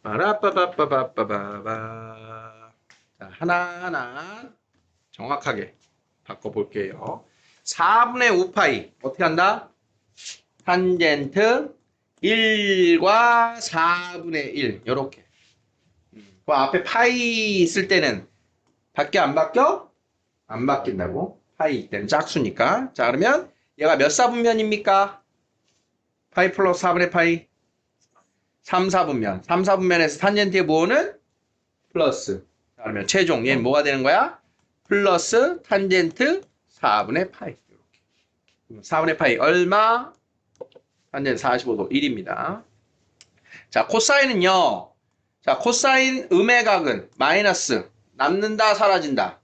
빠라빠바빠바빠바바. 자, 하나하나 정확하게 바꿔볼게요. 4분의 5파이 어떻게 한다? 탄젠트 1과 4분의 1 요렇게. 그 앞에 파이 있을 때는 바뀌어 안 바뀌어? 안 바뀐다고. 파이 때는 짝수니까. 자, 그러면 얘가 몇 사분면입니까? 파이 플러스 4분의 파이 3, 4분면. 3, 4분면에서 탄젠트의 부호는 플러스. 자, 그러면 최종 얘는 뭐가 되는 거야? 플러스 탄젠트 4분의 파이. 이렇게. 4분의 파이 얼마? 탄젠트 45도 1입니다. 자, 코사인은요. 자, 코사인 음의 각은 마이너스. 남는다, 사라진다.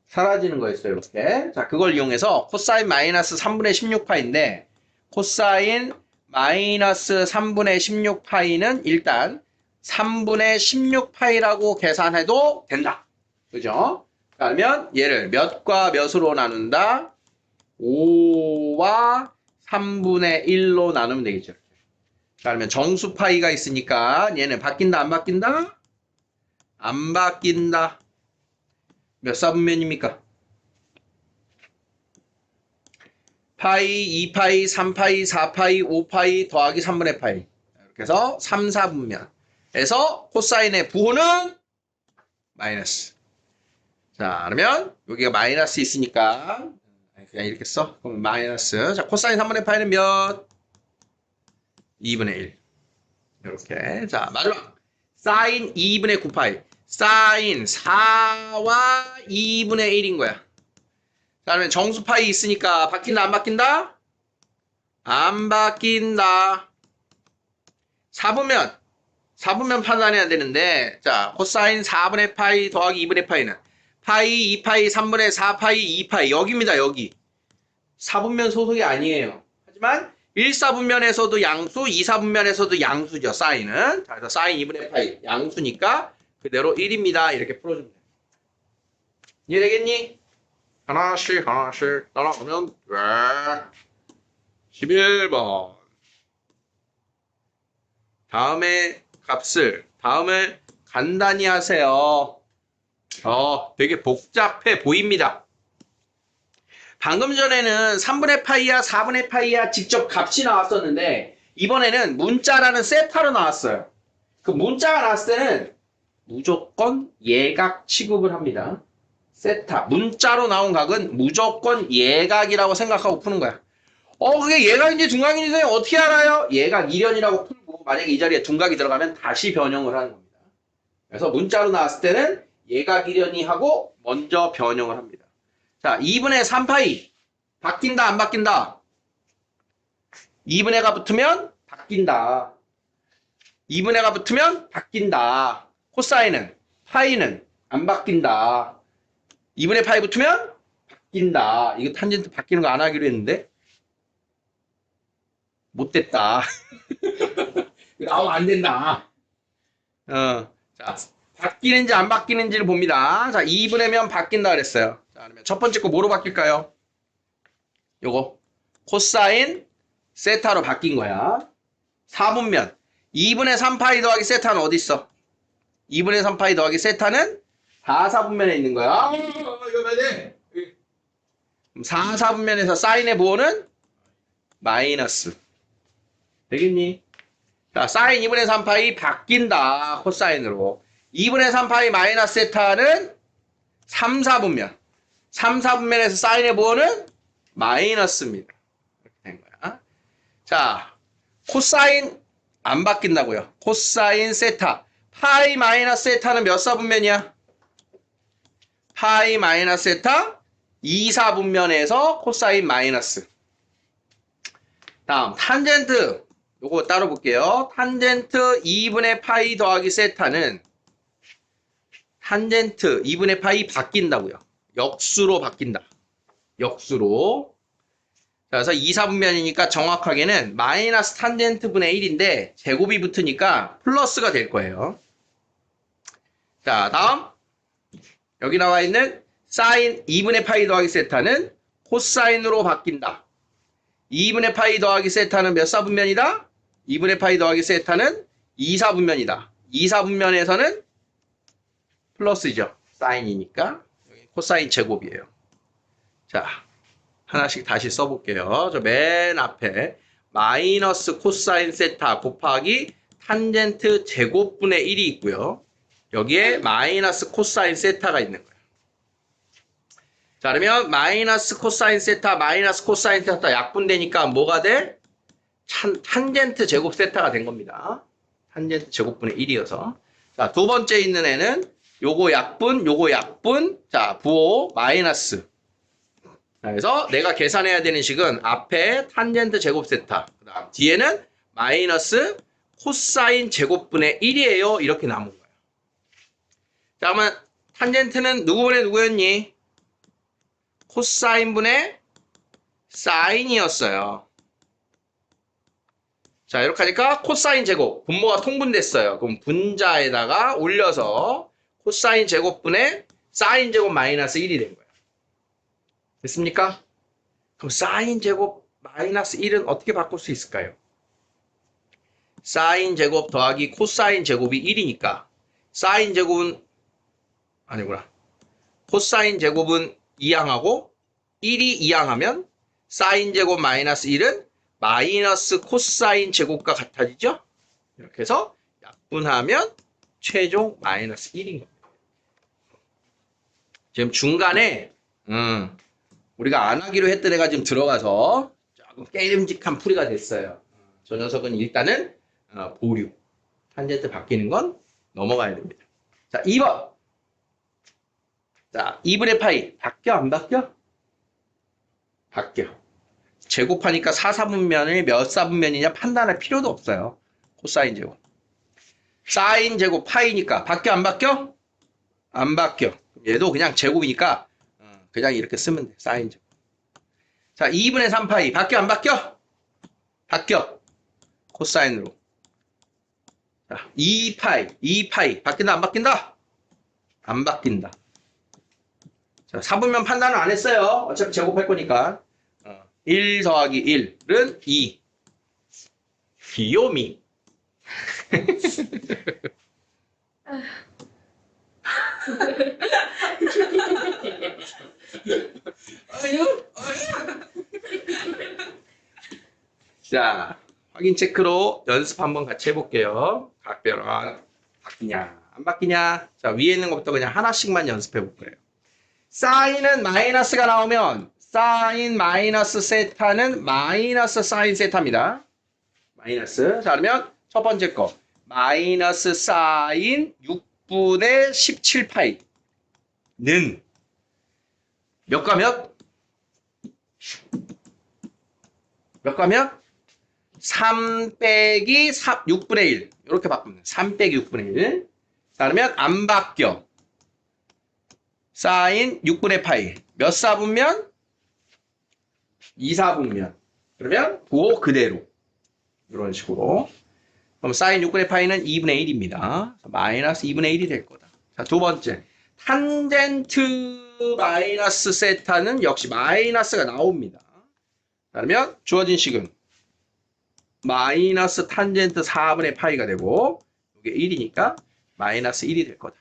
사라지는 거였어요, 이렇게. 자, 그걸 이용해서 코사인 마이너스 3분의 16파인데, 코사인 마이너스 3분의 16파이는 일단 3분의 16파이라고 계산해도 된다. 그죠? 그러면 얘를 몇과 몇으로 나눈다? 5와 3분의 1로 나누면 되겠죠. 그러면 정수 파이가 있으니까 얘는 바뀐다, 안 바뀐다? 안 바뀐다. 몇 사분면입니까? 파이, 2파이, 3파이, 4파이, 5파이 더하기 3분의 파이. 이렇게 해서 3, 4분면에서 코사인의 부호는 마이너스. 자, 그러면 여기가 마이너스 있으니까 그냥 이렇게 써. 그럼 마이너스. 자, 코사인 3분의 파이는 몇? 2분의 1. 이렇게. 자, 마지막. 사인 2분의 9파이. 사인 4와 2분의 1인 거야. 자, 그러면 정수 파이 있으니까 바뀐다, 안 바뀐다? 안 바뀐다. 4분면 판단해야 되는데, 자, 코사인 4분의 파이 더하기 2분의 파이는 파이, 2파이, 3분의 4파이, 2파이. 여기입니다, 여기. 4분면 소속이 아니에요. 하지만 1사분면에서도 양수, 2사분면에서도 양수죠, 사인은. 자, 그래서 사인 2분의 파이, 양수니까 그대로 1입니다. 이렇게 풀어주면 돼요. 이해되겠니? 하나씩 따라가면 돼. 11번. 다음에 다음을 간단히 하세요. 되게 복잡해 보입니다. 방금 전에는 3분의 파이야, 4분의 파이야 직접 값이 나왔었는데 이번에는 문자라는 세타로 나왔어요. 그 문자가 나왔을 때는 무조건 예각 취급을 합니다. 세타. 문자로 나온 각은 무조건 예각이라고 생각하고 푸는 거야. 그게 예각인지 둔각인지 선생님 어떻게 알아요? 예각 이련이라고 풀고 만약에 이 자리에 둔각이 들어가면 다시 변형을 하는 겁니다. 그래서 문자로 나왔을 때는 예각 이련이 하고 먼저 변형을 합니다. 자, 2분의 3파이. 바뀐다, 안 바뀐다? 2분의가 붙으면 바뀐다. 2분의가 붙으면 바뀐다. 코사인은, 파이는 안 바뀐다. 2분의 파이 붙으면 바뀐다. 이거 탄젠트 바뀌는 거 안 하기로 했는데 못됐다. 나오면 안 된다. 자, 바뀌는지 안 바뀌는지를 봅니다. 자, 2분의면 바뀐다 그랬어요. 자, 그러면 첫 번째 거 뭐로 바뀔까요? 요거 코사인 세타로 바뀐 거야. 4분면 2분의 3파이 더하기 세타는 어디 있어? 2분의 3파이 더하기 세타는 4사분면에 있는 거야. 이거 봐야 돼. 4사분면에서 사인의 부호는 마이너스. 되겠니? 자, 사인 2분의 3파이 바뀐다. 코사인으로. 2분의 3파이 마이너스 세타는 3, 4분면. 3, 4분면에서 사인의 부호는 마이너스입니다. 이렇게 된 거야. 자, 코사인 안 바뀐다고요. 코사인 세타. 파이 마이너스 세타는 몇 사분면이야? 파이 마이너스 세타 2사분면에서 코사인 마이너스. 다음 탄젠트. 요거 따로 볼게요. 탄젠트 2분의 파이 더하기 세타는 탄젠트 2분의 파이 바뀐다고요. 역수로 바뀐다. 역수로. 자, 그래서 2사분면이니까 정확하게는 마이너스 탄젠트 분의 1인데 제곱이 붙으니까 플러스가 될 거예요. 자, 다음 여기 나와 있는 사인 2분의 파이 더하기 세타는 코사인으로 바뀐다. 2분의 파이 더하기 세타는 몇 사분면이다? 2분의 파이 더하기 세타는 2, 4분면이다. 2, 4분면에서는 플러스죠. 사인이니까. 여기 코사인 제곱이에요. 자, 하나씩 다시 써볼게요. 저 맨 앞에 마이너스 코사인 세타 곱하기 탄젠트 제곱분의 1이 있고요. 여기에 마이너스 코사인 세타가 있는 거예요. 자, 그러면 마이너스 코사인 세타, 마이너스 코사인 세타 약분되니까 뭐가 돼? 탄젠트 제곱 세타가 된 겁니다. 탄젠트 제곱분의 1이어서. 자, 두 번째 있는 애는 요거 약분, 요거 약분. 자, 부호 마이너스. 그래서 내가 계산해야 되는 식은 앞에 탄젠트 제곱 세타, 그다음 뒤에는 마이너스 코사인 제곱분의 1이에요. 이렇게 남은 거예요. 자, 그러면 탄젠트는 누구분의 누구였니? 코사인분의 사인이었어요. 자, 이렇게 하니까 코사인 제곱, 분모가 통분됐어요. 그럼 분자에다가 올려서 코사인 제곱분의 사인 제곱 마이너스 1이 된 거예요. 됐습니까? 그럼 사인 제곱 마이너스 1은 어떻게 바꿀 수 있을까요? 사인 제곱 더하기 코사인 제곱이 1이니까 사인 제곱은 아니구나. 코사인 제곱은 2항하고 1이 2항하면 사인 제곱 마이너스 1은 마이너스 코사인 제곱과 같아지죠? 이렇게 해서 약분하면 최종 마이너스 1인 겁니다. 지금 중간에 우리가 안 하기로 했던 애가 지금 들어가서 조금 깨름직한 풀이가 됐어요. 저 녀석은 일단은 보류. 탄젠트 바뀌는 건 넘어가야 됩니다. 자, 2번. 자, 2분의 파이. 바뀌어, 안 바뀌어? 바뀌어. 제곱하니까 4, 4분면을 몇 4분면이냐 판단할 필요도 없어요. 코사인 제곱. 사인 제곱 파이니까 바뀌어, 안 바뀌어? 안 바뀌어. 얘도 그냥 제곱이니까 그냥 이렇게 쓰면 돼. 사인 제곱. 자, 2분의 3파이. 바뀌어, 안 바뀌어? 바뀌어. 코사인으로. 자, 2파이. 바뀐다, 안 바뀐다? 안 바뀐다. 자, 4분면 판단을 안 했어요. 어차피 제곱할 거니까. 1 더하기 1은 2. 귀요미. 자, 확인 체크로 연습 한번 같이 해볼게요. 각별은 바뀌냐, 안 바뀌냐. 자, 위에 있는 것부터 그냥 하나씩만 연습해 볼 거예요. 사인은 마이너스가 나오면 사인 마이너스 세타는 마이너스 사인 세타입니다. 마이너스. 자, 그러면 첫 번째 거. 마이너스 사인 6분의 17파이는 몇과 몇? 몇과 몇? 3 빼기 6분의 1. 이렇게 바꾸면 3 빼기 6분의 1. 자, 그러면 안 바뀌어. 사인 6분의 파이. 몇 사분면? 2, 4분면. 그러면 부호 그대로. 이런 식으로. 그럼 사인 6분의 파이는 2분의 1입니다. 마이너스 2분의 1이 될 거다. 자, 두 번째. 탄젠트 마이너스 세타는 역시 마이너스가 나옵니다. 그러면 주어진 식은 마이너스 탄젠트 4분의 파이가 되고 이게 1이니까 마이너스 1이 될 거다.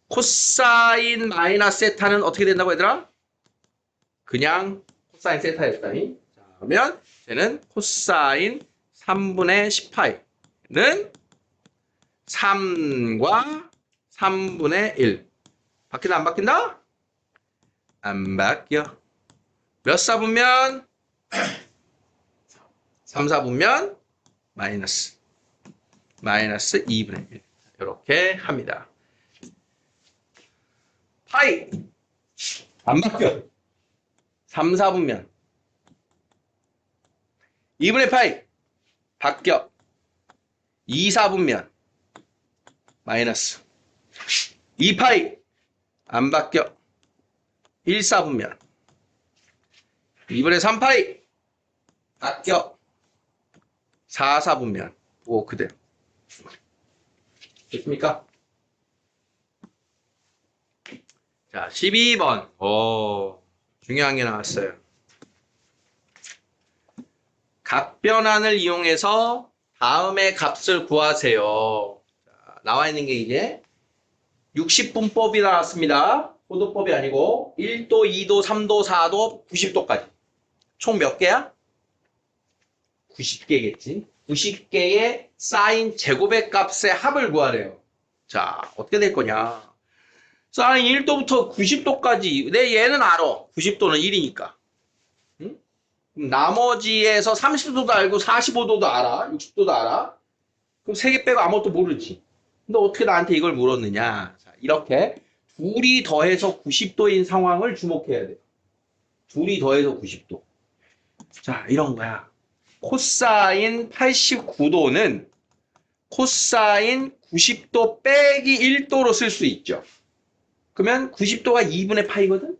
코사인 마이너스 세타는 어떻게 된다고 얘들아? 그냥 코사인 세타였다니. 자, 그러면 쟤는 코사인 3분의 10파이는 3과 3분의 1. 바뀐다, 안 바뀐다? 안 바뀌어. 몇 사분면? 3, 4분면 마이너스 2분의 1. 이렇게 합니다. 파이 안 바뀌어. 3, 4분면 2분의 파이 바뀌어. 2, 4분면 마이너스 2파이 안 바뀌어. 1, 4분면 2분의 3파이 바뀌어. 4, 4분면 오 그대로. 됐습니까? 자, 12번. 중요한 게 나왔어요. 각변환을 이용해서 다음의 값을 구하세요. 자, 나와 있는 게 이제 60분법이 나왔습니다. 포도법이 아니고 1도, 2도, 3도, 4도, 90도까지. 총 몇 개야? 90개겠지. 90개의 사인 제곱의 값의 합을 구하래요. 자, 어떻게 될 거냐. 사인 1도부터 90도까지. 내 얘는 알아. 90도는 1이니까. 응? 나머지에서 30도도 알고 45도도 알아. 60도도 알아. 그럼 3개 빼고 아무것도 모르지. 근데 어떻게 나한테 이걸 물었느냐. 자, 이렇게 둘이 더해서 90도인 상황을 주목해야 돼요. 둘이 더해서 90도. 자, 이런 거야. 코사인 89도는 코사인 90도 빼기 1도로 쓸 수 있죠. 그러면 90도가 2분의 파이거든?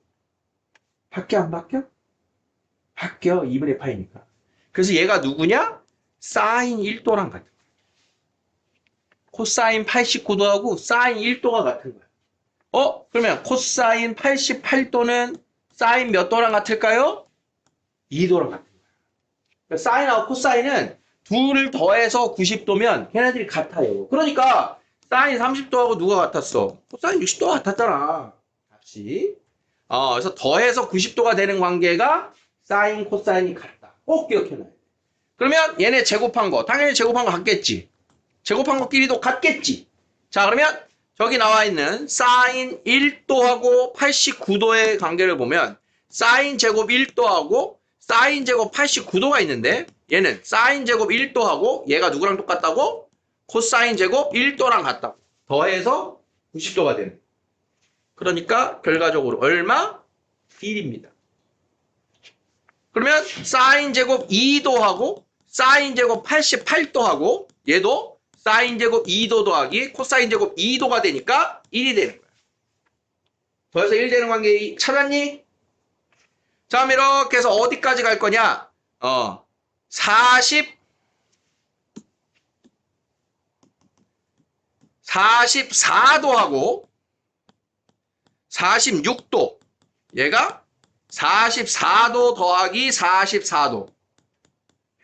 바뀌어 안 바뀌어? 바뀌어. 2분의 파이니까. 그래서 얘가 누구냐? 사인 1도랑 같은 거야. 코사인 89도하고 사인 1도가 같은 거야. 그러면 코사인 88도는 사인 몇 도랑 같을까요? 2도랑 같은 거야. 그러니까 사인하고 코사인은 둘을 더해서 90도면 걔네들이 같아요. 그러니까 사인 30도하고 누가 같았어? 코사인 60도가 같았잖아. 값이. 그래서 더해서 90도가 되는 관계가 사인, 코사인이 같다. 꼭 기억해놔야 돼. 그러면 얘네 제곱한 거, 당연히 제곱한 거 같겠지. 제곱한 것끼리도 같겠지. 자, 그러면 저기 나와 있는 사인 1도하고 89도의 관계를 보면 사인 제곱 1도하고 사인 제곱 89도가 있는데 얘는 사인 제곱 1도하고 얘가 누구랑 똑같다고? 코사인 제곱 1도랑 같다고. 더해서 90도가 되는. 그러니까 결과적으로 얼마? 1입니다. 그러면 사인 제곱 2도하고 사인 제곱 88도하고 얘도 사인 제곱 2도 더하기 코사인 제곱 2도가 되니까 1이 되는 거야. 더해서 1 되는 관계 찾았니? 자, 그럼 이렇게 해서 어디까지 갈 거냐? 44도하고 46도. 얘가 44도 더하기 44도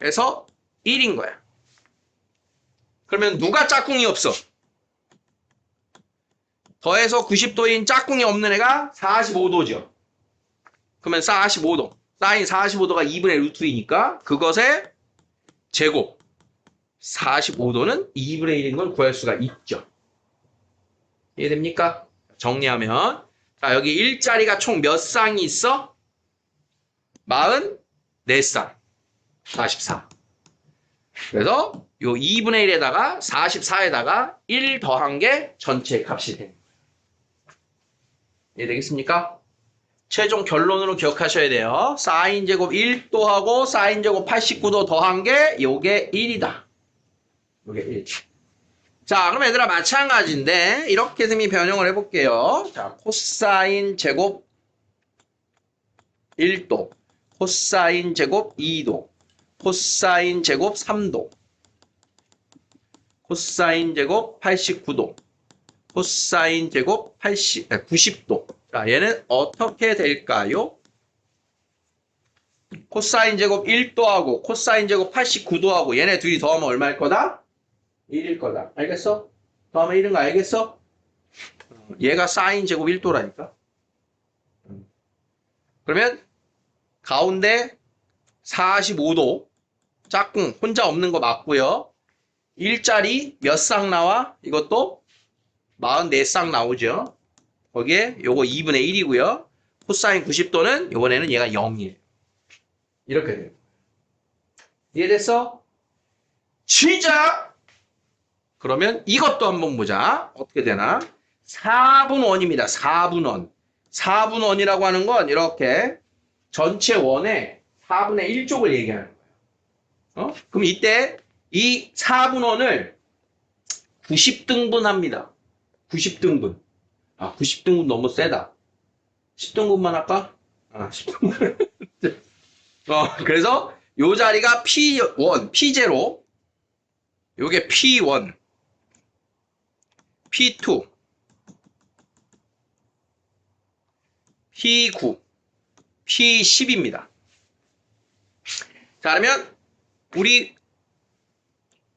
해서 1인 거야. 그러면 누가 짝꿍이 없어? 더해서 90도인 짝꿍이 없는 애가 45도죠. 그러면 45도. 사인 45도가 2분의 루트 2니까 그것의 제곱 45도는 2분의 1인 걸 구할 수가 있죠. 이해됩니까? 정리하면 자, 여기 일자리가 총 몇 쌍이 있어? 44쌍. 44. 그래서 요 2분의 1에다가 44에다가 1 더한 게 전체 값이 되는 거예요. 이해되겠습니까? 최종 결론으로 기억하셔야 돼요. 사인 제곱 1도하고 사인 제곱 89도 더한 게 요게 1이다. 요게 1. 자, 그럼 얘들아 마찬가지인데 이렇게 쌤이 변형을 해볼게요. 자, 코사인 제곱 1도, 코사인 제곱 2도, 코사인 제곱 3도, 코사인 제곱 89도, 코사인 제곱 90도. 자, 얘는 어떻게 될까요? 코사인 제곱 1도하고 코사인 제곱 89도하고 얘네 둘이 더하면 얼마일 거다? 1일 거다. 알겠어? 더하면 1인 거 알겠어? 얘가 사인 제곱 1도라니까. 그러면 가운데 45도 짝꿍 혼자 없는 거 맞고요. 일자리 몇 쌍 나와? 이것도 44쌍 나오죠. 거기에 요거 2분의 1이고요. 코사인 90도는 요번에는 얘가 0이에요. 이렇게 돼요. 이해됐어? 진짜? 그러면 이것도 한번 보자. 어떻게 되나? 4분 원입니다. 4분 원. 4분 원이라고 하는 건 이렇게 전체 원의 4분의 1쪽을 얘기하는 거예요. 그럼 이때 이 4분 원을 90등분 합니다. 90등분. 90등분 너무 세다. 10등분만 할까? 10등분. 그래서 요 자리가 P1, P0, 요게 P1, P2, P9, P10입니다. 자, 그러면 우리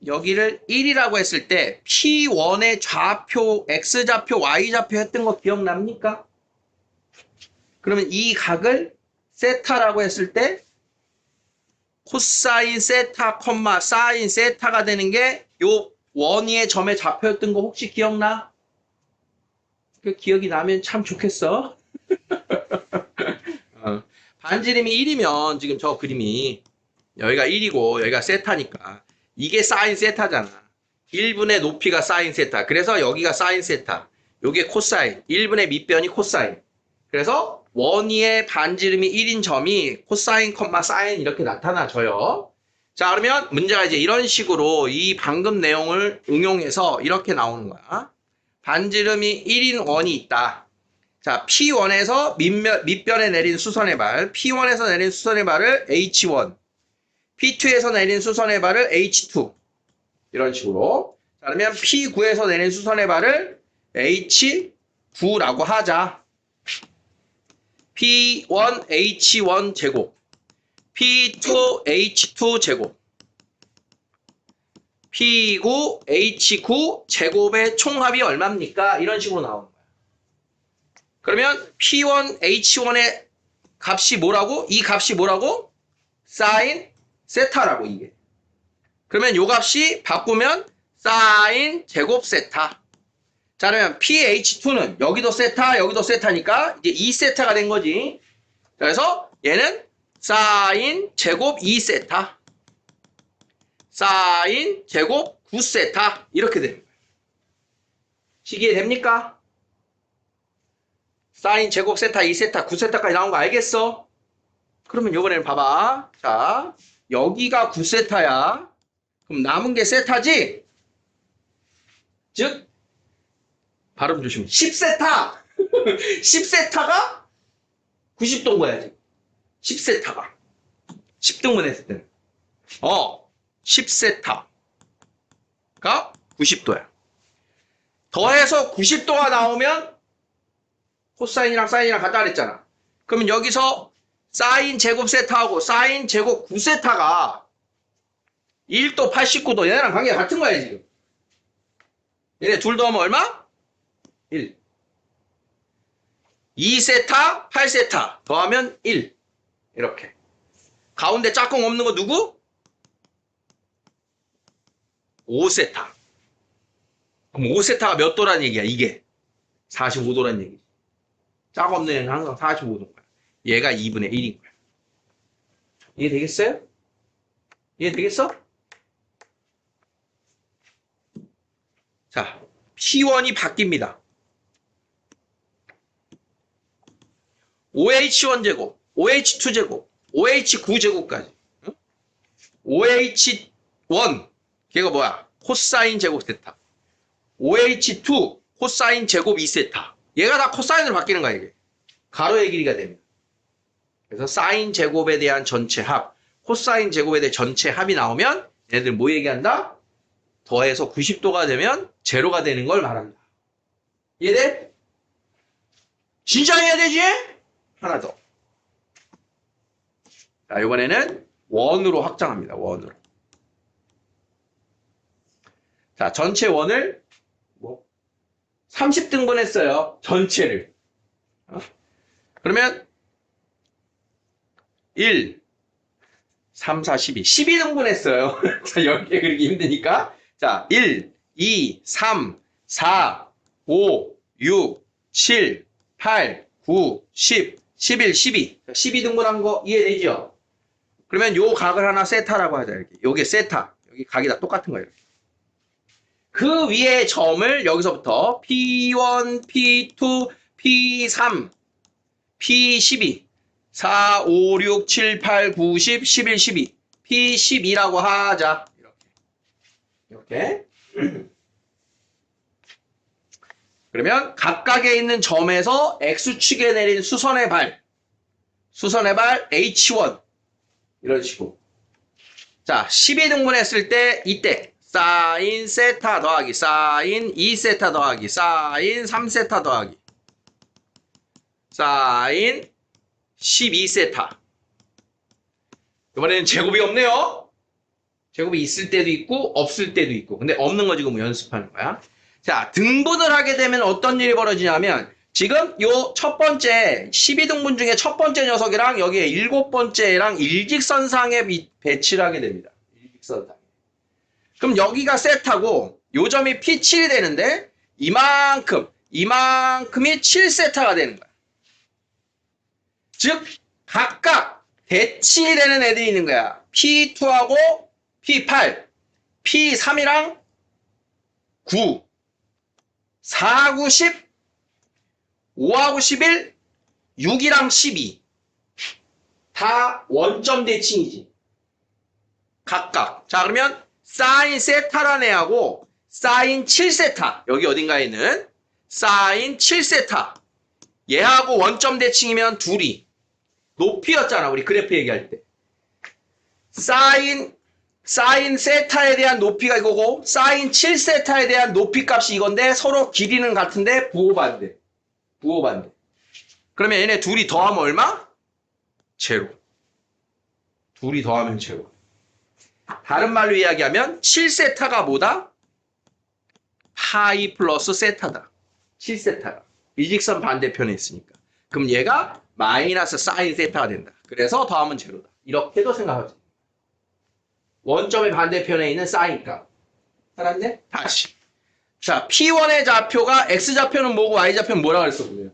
여기를 1이라고 했을 때 P1의 좌표, X좌표, Y좌표 했던 거 기억납니까? 그러면 이 각을 세타라고 했을 때 코사인 세타, 사인 세타가 되는 게 요 원위의 점의 좌표였던 거 혹시 기억나? 그 기억이 나면 참 좋겠어. 반지름이 1이면 지금 저 그림이 여기가 1이고 여기가 세타니까 이게 사인 세타잖아. 1분의 높이가 사인 세타. 그래서 여기가 사인 세타. 요게 코사인. 1분의 밑변이 코사인. 그래서 원위의 반지름이 1인 점이 코사인, 사인 이렇게 나타나져요. 자, 그러면 문제가 이제 이런 식으로 이 방금 내용을 응용해서 이렇게 나오는 거야. 반지름이 1인 원이 있다. 자, P1에서 밑변에 내린 수선의 발, P1에서 내린 수선의 발을 H1, P2에서 내린 수선의 발을 H2 이런 식으로. 자, 그러면 P9에서 내린 수선의 발을 H9라고 하자. P1 H1 제곱, P2 H2 제곱, P9 H9 제곱의 총합이 얼마입니까? 이런 식으로 나오는 거야. 그러면 P1 H1의 값이 뭐라고? 이 값이 뭐라고? 사인 세타라고 이게. 그러면 요 값이 바꾸면 사인 제곱 세타. 자, 그러면 PH2는 여기도 세타, 여기도 세타니까 이제 2세타가 된 거지. 그래서 얘는 사인 제곱 2세타, 사인 제곱 9세타 이렇게 됩니다. 시기에 됩니까? 사인 제곱 세타, 2세타, 9세타까지 나온 거 알겠어? 그러면 이번에는 봐봐. 자, 여기가 9세타야. 그럼 남은 게 세타지? 즉 발음 조심. 10세타! 10세타가 90도인 거야, 지금. 10세타가. 10등분 했을 때는. 10세타가 90도야. 더해서 90도가 나오면 코사인이랑 사인이랑 같다 그랬잖아. 그러면 여기서 사인 제곱 세타하고 사인 제곱 9세타가 1도 89도 얘네랑 관계가 같은 거야, 지금. 얘네 둘 더하면 얼마? 1. 2세타, 8세타 더하면 1. 이렇게. 가운데 짝꿍 없는 거 누구? 5세타. 그럼 5세타가 몇 도란 얘기야, 이게? 45도란 얘기지. 짝 없는 애는 항상 45도인 거야. 얘가 2분의 1인 거야. 이해되겠어요? 이해되겠어? 자, P1이 바뀝니다. OH1 제곱, OH2 제곱, OH9 제곱까지. 응? OH1, 걔가 뭐야? 코사인 제곱 세타. OH2, 코사인 제곱 2세타. 얘가 다 코사인으로 바뀌는 거야, 이게. 가로의 길이가 됩니다. 그래서 사인 제곱에 대한 전체 합, 코사인 제곱에 대한 전체 합이 나오면 얘네들 뭐 얘기한다? 더해서 90도가 되면 제로가 되는 걸 말한다. 이해돼? 진짜 해야 되지? 하나 더. 자, 이번에는 원으로 확장합니다. 원으로. 자, 전체 원을 30등분 했어요. 전체를. 그러면 1, 3, 4, 12. 12등분 했어요. 자, 10개 그리기 힘드니까. 자, 1, 2, 3, 4, 5, 6, 7, 8, 9, 10, 11, 12. 12등분한 거 이해되죠? 그러면 요 각을 하나 세타라고 하자. 이렇게. 요게 세타. 여기 각이 다 똑같은 거예요. 그 위에 점을 여기서부터 P1, P2, P3, P12, 4, 5, 6, 7, 8, 9, 10, 11, 12. P12라고 하자. 이렇게. 그러면 각각에 있는 점에서 X축에 내린 수선의 발 H1 이런 식으로. 자, 12등분 했을 때 이때 사인 세타 더하기 사인 2세타 더하기 사인 3세타 더하기 사인 12세타. 이번에는 제곱이 없네요. 제곱이 있을 때도 있고 없을 때도 있고. 근데 없는 거 지금 연습하는 거야. 자, 등분을 하게 되면 어떤 일이 벌어지냐면 지금 요 첫 번째 12등분 중에 첫 번째 녀석이랑 여기에 일곱 번째랑 일직선상에 배치를 하게 됩니다. 일직선상. 그럼 여기가 세타고 요 점이 P7이 되는데 이만큼이 7세타가 되는 거야. 즉 각각 대칭이 되는 애들이 있는 거야. P2하고 P8, P3이랑 9, 4하고 10, 5하고 11, 6이랑 12. 다 원점 대칭이지. 각각. 자, 그러면 사인 세타라는 애하고 사인 7세타. 여기 어딘가에 있는 사인 7세타. 얘하고 원점 대칭이면 둘이. 높이였잖아. 우리 그래프 얘기할 때. 사인 세타에 대한 높이가 이거고 사인 7세타에 대한 높이 값이 이건데 서로 길이는 같은데 부호반대. 그러면 얘네 둘이 더하면 얼마? 제로. 둘이 더하면 제로. 다른 말로 이야기하면 7세타가 뭐다? 파이 플러스 세타다. 7세타가. 일직선 반대편에 있으니까. 그럼 얘가 마이너스 사인 세타가 된다. 그래서 더하면 제로다. 이렇게도 생각하지. 원점의 반대편에 있는 사인 값. 알았네? 다시. 자, P1의 좌표가 X좌표는 뭐고 Y좌표는 뭐라 그랬어, 보면.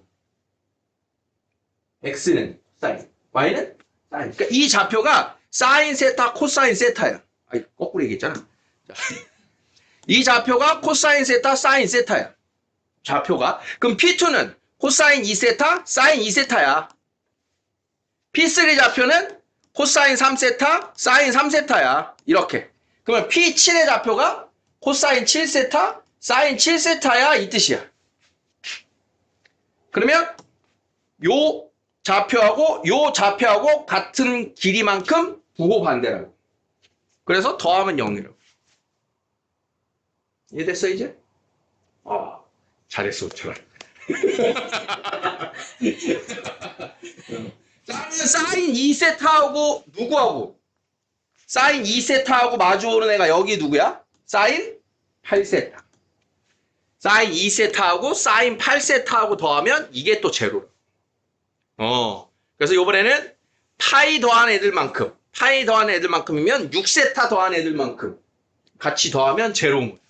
X는 사인, Y는 사인. 그러니까 이 좌표가 사인 세타, 코사인 세타야. 아니, 거꾸로 얘기했잖아. 자, 이 좌표가 코사인 세타, 사인 세타야. 좌표가. 그럼 P2는 코사인 2세타, 사인 2세타야. P3 좌표는 코사인 3세타, 사인 3세타야. 이렇게. 그러면 P7의 좌표가 코사인 7세타, 사인 7세타야. 이 뜻이야. 그러면 요 좌표하고 같은 길이만큼 부호 반대라고. 그래서 더하면 0이라고. 이해됐어 이제? 잘했어 저랑. 사인 2세타하고 누구하고? 사인 2세타하고 마주오는 애가 여기 누구야? 사인 8세타. 사인 2세타하고 사인 8세타하고 더하면 이게 또 제로라. 그래서 이번에는 파이 더한 애들만큼이면 6세타 더한 애들만큼 같이 더하면 제로인 거야.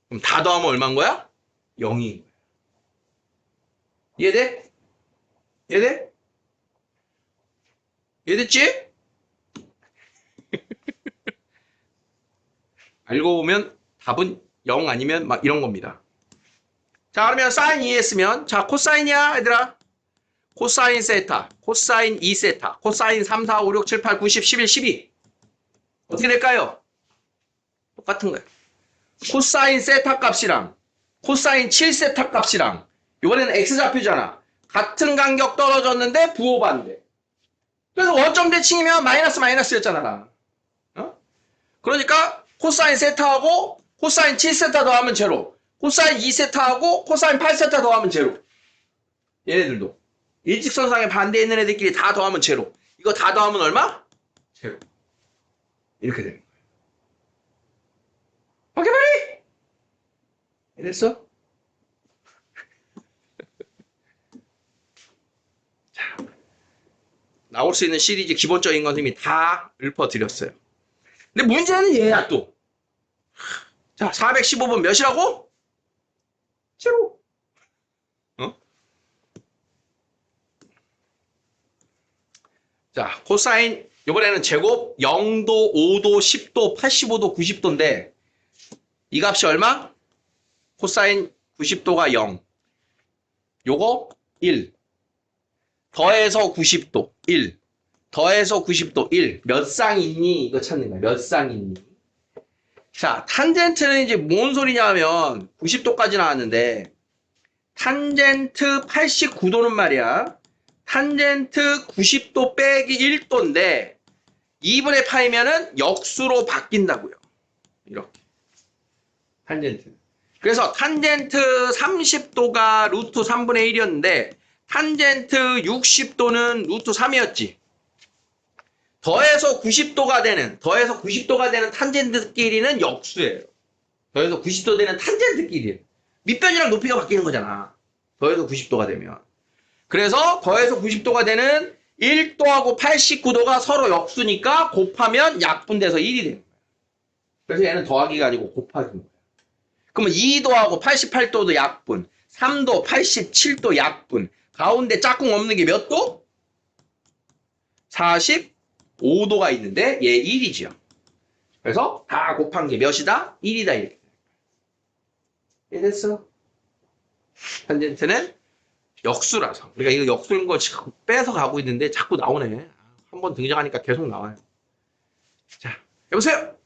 그럼 다 더하면 얼마인 거야? 0인 거야. 이해돼? 이해됐지? 알고 보면 답은 0 아니면 막 이런 겁니다. 자, 그러면 사인 2 했으면, 자, 코사인이야, 얘들아. 코사인 세타, 코사인 2세타, 코사인 3, 4, 5, 6, 7, 8, 9, 10, 11, 12. 어떻게 될까요? 똑같은 거예요. 코사인 세타 값이랑 코사인 7세타 값이랑 이번에는 X좌표잖아. 같은 간격 떨어졌는데 부호 반대. 그래서 원점 대칭이면 마이너스였잖아. 그러니까 코사인 세타하고 코사인 7세타 더하면 제로. 코사인 2세타하고 코사인 8세타 더하면 제로. 얘네들도. 일직선상에 반대에 있는 애들끼리 다 더하면 제로. 이거 다 더하면 얼마? 제로. 이렇게 되는 거야. 오케이, 빨리! 이랬어? 자, 나올 수 있는 시리즈 기본적인 건 이미 다 읊어드렸어요. 근데 문제는 얘야 또. 자, 415번 몇이라고? 제로. 자, 코사인 이번에는 제곱 0도, 5도, 10도, 85도, 90도인데 이 값이 얼마? 코사인 90도가 0. 요거 1. 더해서 90도 1. 더해서 90도 1. 몇 쌍 있니? 이거 찾는 거야. 몇 쌍 있니? 자, 탄젠트는 이제 뭔 소리냐면 90도까지 나왔는데 탄젠트 89도는 말이야. 탄젠트 90도 빼기 1도인데 2분의 파이면은 역수로 바뀐다고요. 이렇게. 탄젠트. 그래서 탄젠트 30도가 루트 3분의 1이었는데 탄젠트 60도는 루트 3이었지. 더해서 90도가 되는 탄젠트끼리는 역수예요. 더해서 90도 되는 탄젠트끼리. 밑변이랑 높이가 바뀌는 거잖아. 더해서 90도가 되면. 그래서 더해서 90도가 되는 1도하고 89도가 서로 역수니까 곱하면 약분돼서 1이 되는 거야. 그래서 얘는 더하기가 아니고 곱하기인 거야. 그러면 2도하고 88도도 약분, 3도, 87도 약분, 가운데 짝꿍 없는 게 몇 도? 45도가 있는데 얘 1이지요. 그래서 다 곱한 게 몇이다? 1이다 이렇게. 이해됐어? 탄젠트는 역수라서. 우리가 이거 역수인 거 지금 빼서 가고 있는데 자꾸 나오네. 한번 등장하니까 계속 나와요. 자, 여보세요?